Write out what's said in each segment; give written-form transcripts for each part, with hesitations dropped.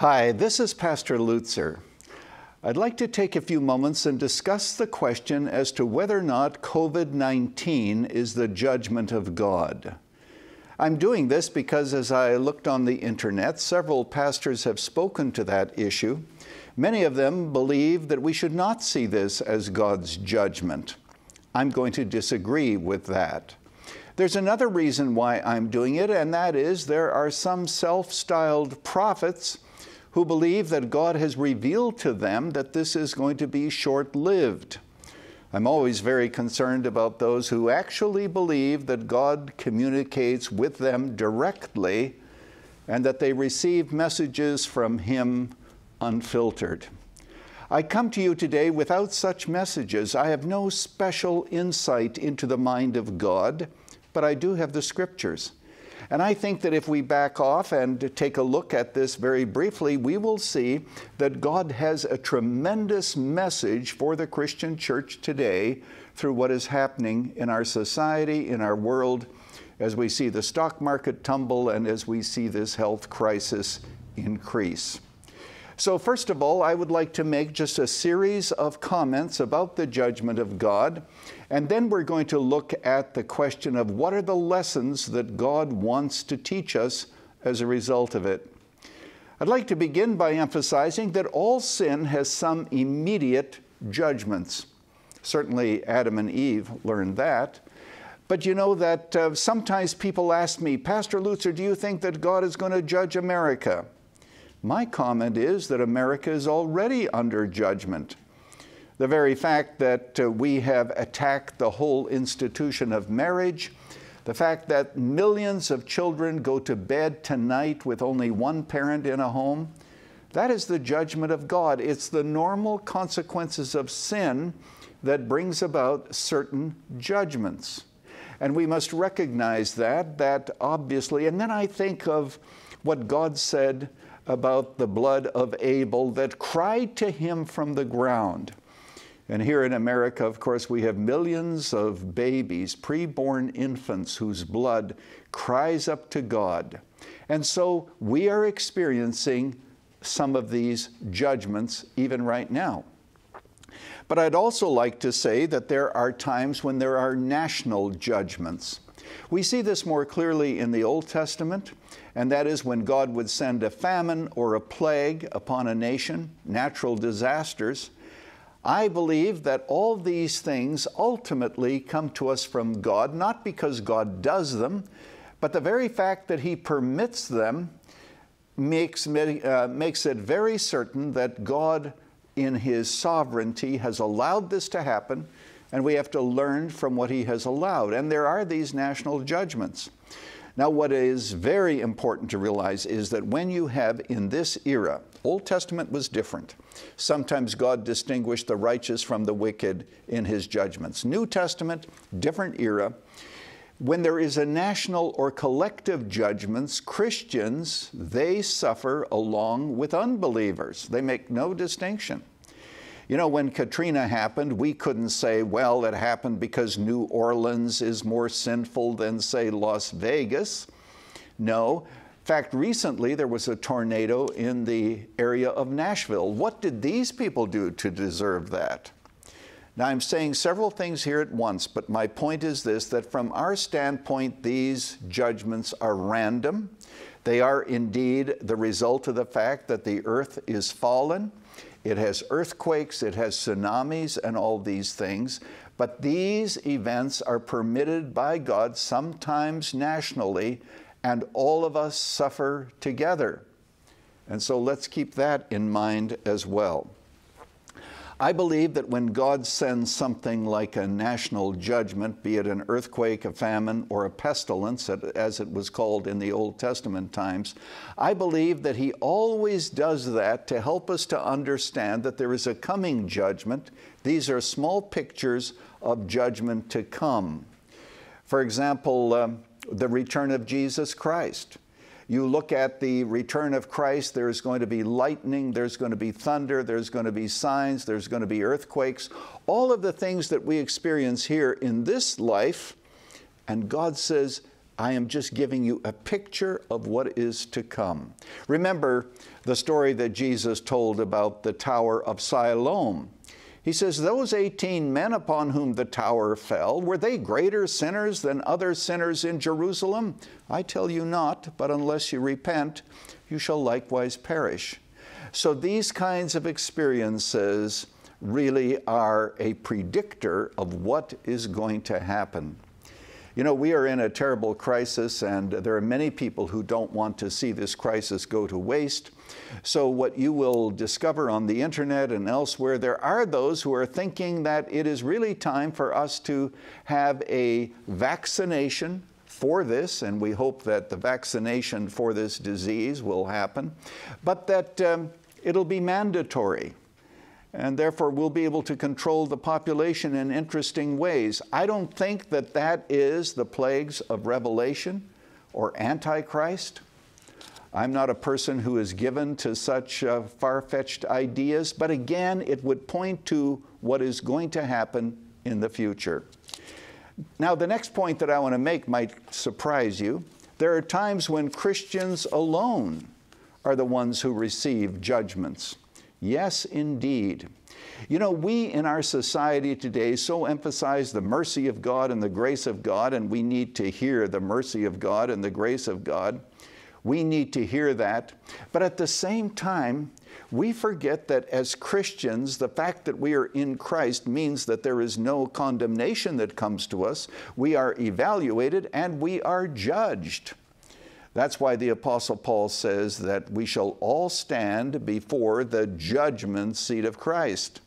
Hi, this is Pastor Lutzer. I'd like to take a few moments and discuss the question as to whether or not COVID-19 is the judgment of God. I'm doing this because as I looked on the internet, several pastors have spoken to that issue. Many of them believe that we should not see this as God's judgment. I'm going to disagree with that. There's another reason why I'm doing it, and that is there are some self-styled prophets who believe that God has revealed to them that this is going to be short-lived. I'm always very concerned about those who actually believe that God communicates with them directly and that they receive messages from Him unfiltered. I come to you today without such messages. I have no special insight into the mind of God, but I do have the Scriptures. And I think that if we back off and take a look at this very briefly, we will see that God has a tremendous message for the Christian church today through what is happening in our society, in our world, as we see the stock market tumble and as we see this health crisis increase. So first of all, I would like to make just a series of comments about the judgment of God, and then we're going to look at the question of what are the lessons that God wants to teach us as a result of it. I'd like to begin by emphasizing that all sin has some immediate judgments. Certainly Adam and Eve learned that. But you know that sometimes people ask me, Pastor Lutzer, do you think that God is going to judge America? My comment is that America is already under judgment. The very fact that we have attacked the whole institution of marriage, the fact that millions of children go to bed tonight with only one parent in a home, that is the judgment of God. It's the normal consequences of sin that brings about certain judgments. And we must recognize that obviously. And then I think of what God said about the blood of Abel that cried to Him from the ground. And here in America, of course, we have millions of babies, preborn infants whose blood cries up to God. And so we are experiencing some of these judgments even right now. But I'd also like to say that there are times when there are national judgments. We see this more clearly in the Old Testament, and that is when God would send a famine or a plague upon a nation, natural disasters. I believe that all these things ultimately come to us from God, not because God does them, but the very fact that He permits them makes it very certain that God, in His sovereignty, has allowed this to happen, and we have to learn from what He has allowed. And there are these national judgments. Now, what is very important to realize is that when you have in this era, Old Testament was different. Sometimes God distinguished the righteous from the wicked in His judgments. New Testament, different era. When there is a national or collective judgments, Christians, they suffer along with unbelievers. They make no distinction. You know, when Katrina happened, we couldn't say, well, it happened because New Orleans is more sinful than, say, Las Vegas. No. In fact, recently there was a tornado in the area of Nashville. What did these people do to deserve that? Now, I'm saying several things here at once, but my point is this, that from our standpoint, these judgments are random. They are indeed the result of the fact that the earth is fallen. It has earthquakes, it has tsunamis, and all these things. But these events are permitted by God, sometimes nationally, and all of us suffer together. And so let's keep that in mind as well. I believe that when God sends something like a national judgment, be it an earthquake, a famine, or a pestilence, as it was called in the Old Testament times, I believe that He always does that to help us to understand that there is a coming judgment. These are small pictures of judgment to come. For example, the return of Jesus Christ. You look at the return of Christ, there's going to be lightning, there's going to be thunder, there's going to be signs, there's going to be earthquakes, all of the things that we experience here in this life. And God says, I am just giving you a picture of what is to come. Remember the story that Jesus told about the Tower of Siloam. He says, those 18 men upon whom the tower fell, were they greater sinners than other sinners in Jerusalem? I tell you not, but unless you repent, you shall likewise perish. So these kinds of experiences really are a predictor of what is going to happen. You know, we are in a terrible crisis, and there are many people who don't want to see this crisis go to waste. So what you will discover on the internet and elsewhere, there are those who are thinking that it is really time for us to have a vaccination for this, and we hope that the vaccination for this disease will happen, but that it'll be mandatory. And therefore we'll be able to control the population in interesting ways. I don't think that that is the plagues of Revelation or Antichrist. I'm not a person who is given to such far-fetched ideas, but again, it would point to what is going to happen in the future. Now, the next point that I want to make might surprise you. There are times when Christians alone are the ones who receive judgments. Yes, indeed. You know, we in our society today so emphasize the mercy of God and the grace of God, and we need to hear the mercy of God and the grace of God. We need to hear that. But at the same time, we forget that as Christians, the fact that we are in Christ means that there is no condemnation that comes to us. We are evaluated and we are judged. That's why the Apostle Paul says that we shall all stand before the judgment seat of Christ.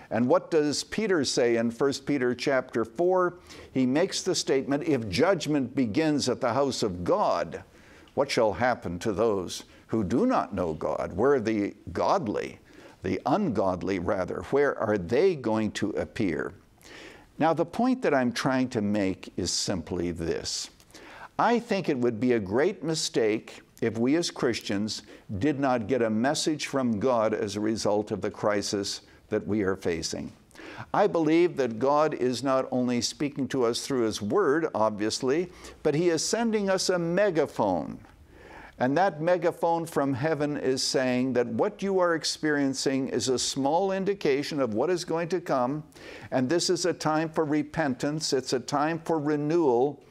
And what does Peter say in 1 Peter chapter 4? He makes the statement, if judgment begins at the house of God, what shall happen to those who do not know God? Where are the godly, the ungodly rather, where are they going to appear? Now, the point that I'm trying to make is simply this. I think it would be a great mistake if we as Christians did not get a message from God as a result of the crisis that we are facing. I believe that God is not only speaking to us through His Word, obviously, but He is sending us a megaphone. And that megaphone from heaven is saying that what you are experiencing is a small indication of what is going to come, and this is a time for repentance, it's a time for renewal,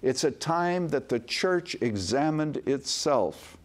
it's a time that the church examined itself.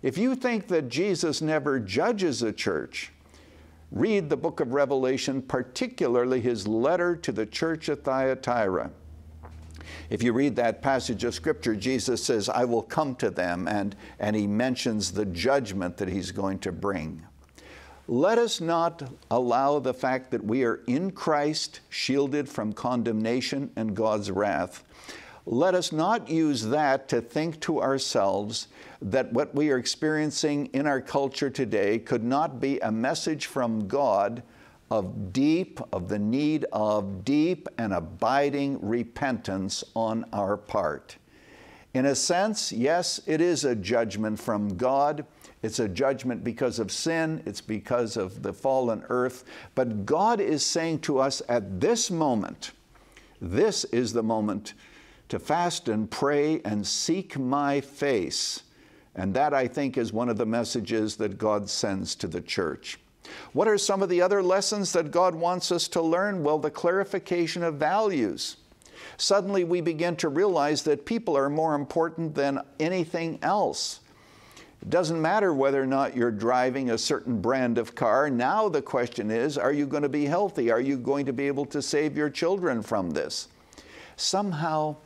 If you think that Jesus never judges a church, read the book of Revelation, particularly His letter to the church at Thyatira. If you read that passage of Scripture, Jesus says, I will come to them, and He mentions the judgment that He's going to bring. Let us not allow the fact that we are in Christ, shielded from condemnation and God's wrath, let us not use that to think to ourselves that what we are experiencing in our culture today could not be a message from God of the need of deep and abiding repentance on our part. In a sense, yes, it is a judgment from God. It's a judgment because of sin. It's because of the fallen earth. But God is saying to us at this moment, this is the moment to fast and pray and seek my face. And that, I think, is one of the messages that God sends to the church. What are some of the other lessons that God wants us to learn? Well, the clarification of values. Suddenly we begin to realize that people are more important than anything else. It doesn't matter whether or not you're driving a certain brand of car. Now the question is, are you going to be healthy? Are you going to be able to save your children from this? Somehow,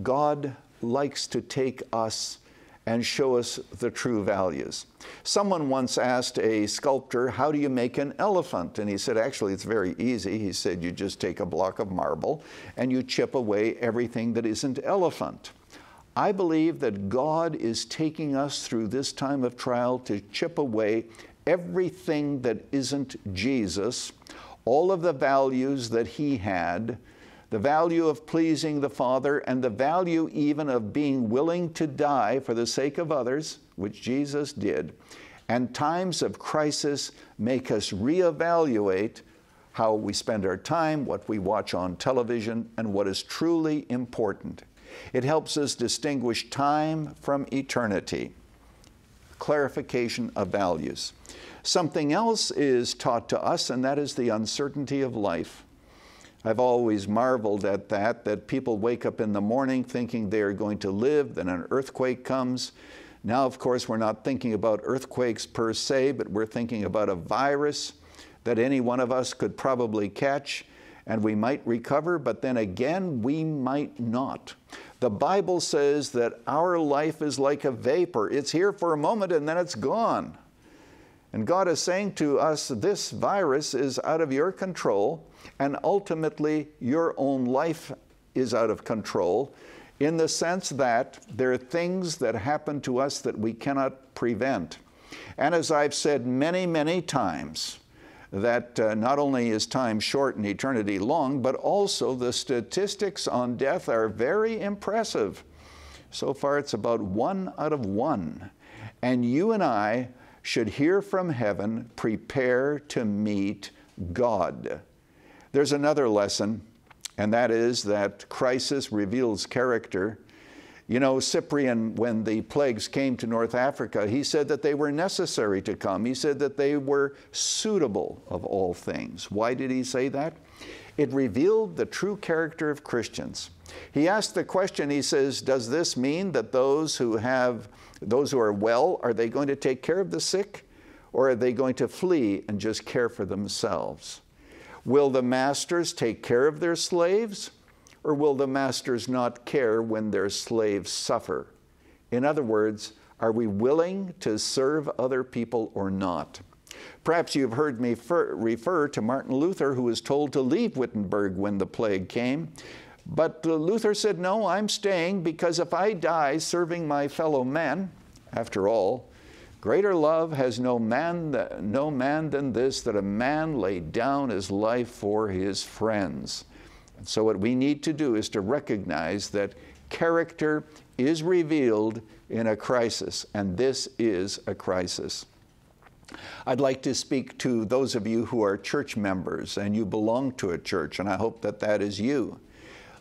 God likes to take us and show us the true values. Someone once asked a sculptor, how do you make an elephant? And he said, actually, it's very easy. He said, you just take a block of marble and you chip away everything that isn't elephant. I believe that God is taking us through this time of trial to chip away everything that isn't Jesus, all of the values that He had, the value of pleasing the Father, and the value even of being willing to die for the sake of others, which Jesus did. And times of crisis make us reevaluate how we spend our time, what we watch on television, and what is truly important. It helps us distinguish time from eternity. Clarification of values. Something else is taught to us, and that is the uncertainty of life. I've always marveled at that people wake up in the morning thinking they are going to live, then an earthquake comes. Now, of course, we're not thinking about earthquakes per se, but we're thinking about a virus that any one of us could probably catch, and we might recover, but then again, we might not. The Bible says that our life is like a vapor. It's here for a moment and then it's gone. And God is saying to us, this virus is out of your control, and ultimately your own life is out of control, in the sense that there are things that happen to us that we cannot prevent. And as I've said many, many times, that not only is time short and eternity long, but also the statistics on death are very impressive. So far it's about 1 out of 1. And you and I should hear from heaven, prepare to meet God. There's another lesson, and that is that crisis reveals character. You know, Cyprian, when the plagues came to North Africa, he said that they were necessary to come. He said that they were suitable of all things. Why did he say that? It revealed the true character of Christians. He asked the question, he says, does this mean that those who are well, are they going to take care of the sick, or are they going to flee and just care for themselves? Will the masters take care of their slaves, or will the masters not care when their slaves suffer? In other words, are we willing to serve other people or not? Perhaps you've heard me refer to Martin Luther, who was told to leave Wittenberg when the plague came. But Luther said, no, I'm staying, because if I die serving my fellow men, after all, greater love has no man than this, that a man lay down his life for his friends. And so what we need to do is to recognize that character is revealed in a crisis, and this is a crisis. I'd like to speak to those of you who are church members and you belong to a church, and I hope that that is you.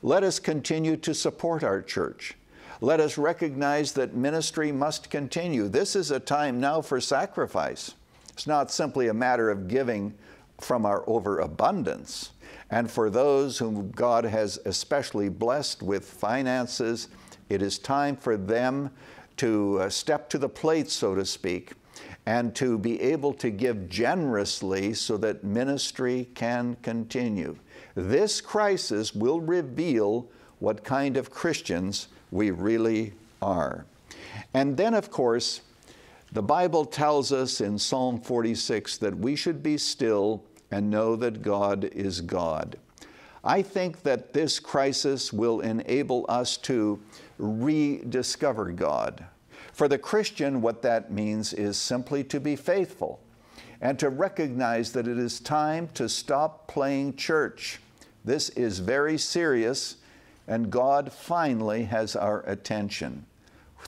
Let us continue to support our church. Let us recognize that ministry must continue. This is a time now for sacrifice. It's not simply a matter of giving from our overabundance. And for those whom God has especially blessed with finances, it is time for them to step to the plate, so to speak, and to be able to give generously so that ministry can continue. This crisis will reveal what kind of Christians we really are. And then, of course, the Bible tells us in Psalm 46 that we should be still and know that God is God. I think that this crisis will enable us to rediscover God. For the Christian, what that means is simply to be faithful and to recognize that it is time to stop playing church. This is very serious, and God finally has our attention.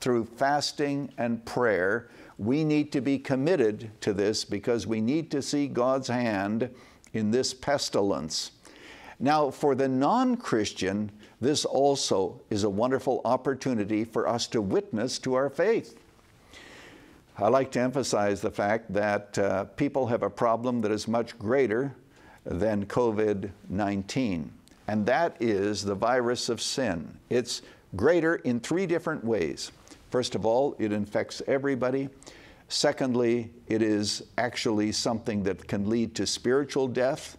Through fasting and prayer, we need to be committed to this, because we need to see God's hand in this pestilence. Now, for the non-Christian, this also is a wonderful opportunity for us to witness to our faith. I like to emphasize the fact that people have a problem that is much greater than COVID-19, and that is the virus of sin. It's greater in 3 different ways. First of all, it infects everybody. Secondly, it is actually something that can lead to spiritual death.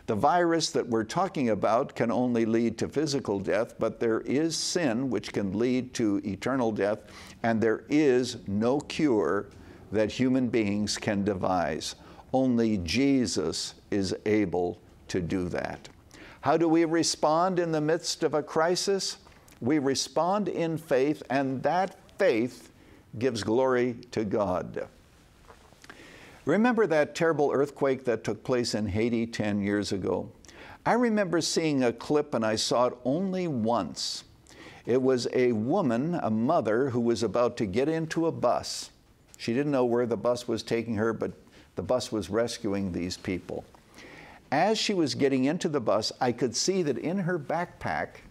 The virus that we're talking about can only lead to physical death, but there is sin which can lead to eternal death, and there is no cure that human beings can devise. Only Jesus is able to do that. How do we respond in the midst of a crisis? We respond in faith, and that faith gives glory to God. Remember that terrible earthquake that took place in Haiti 10 years ago? I remember seeing a clip, and I saw it only once. It was a woman, a mother, who was about to get into a bus. She didn't know where the bus was taking her, but the bus was rescuing these people. As she was getting into the bus, I could see that in her backpack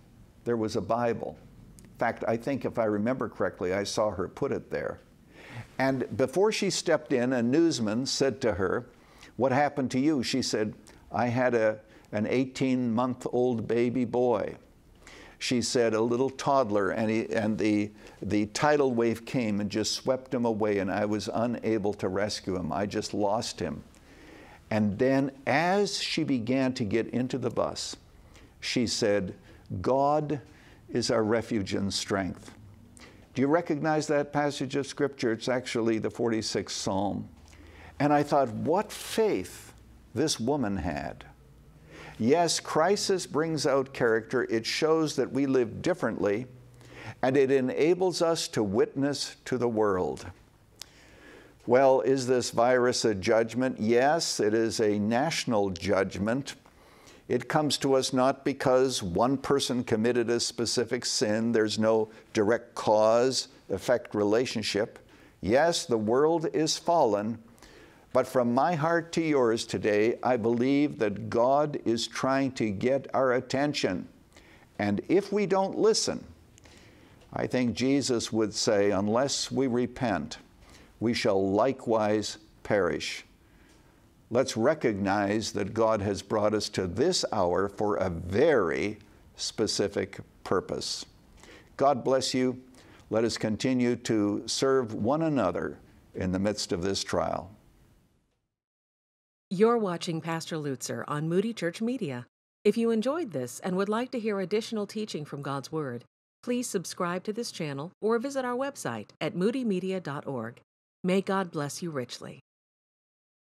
there was a Bible. fact, I think if I remember correctly, I saw her put it there. And before she stepped in, a newsman said to her, "What happened to you?" She said, "I had an 18-month-old baby boy." She said, "A little toddler, and the tidal wave came and just swept him away, and I was unable to rescue him. I just lost him." And then as she began to get into the bus, she said, "God is our refuge and strength." Do you recognize that passage of Scripture? It's actually the 46th Psalm. And I thought, what faith this woman had. Yes, crisis brings out character. It shows that we live differently, and it enables us to witness to the world. Well, is this virus a judgment? Yes, it is a national judgment. It comes to us not because one person committed a specific sin. There's no direct cause-effect relationship. Yes, the world is fallen, but from my heart to yours today, I believe that God is trying to get our attention. And if we don't listen, I think Jesus would say, unless we repent, we shall likewise perish. Let's recognize that God has brought us to this hour for a very specific purpose. God bless you. Let us continue to serve one another in the midst of this trial. You're watching Pastor Lutzer on Moody Church Media. If you enjoyed this and would like to hear additional teaching from God's Word, please subscribe to this channel or visit our website at moodymedia.org. May God bless you richly.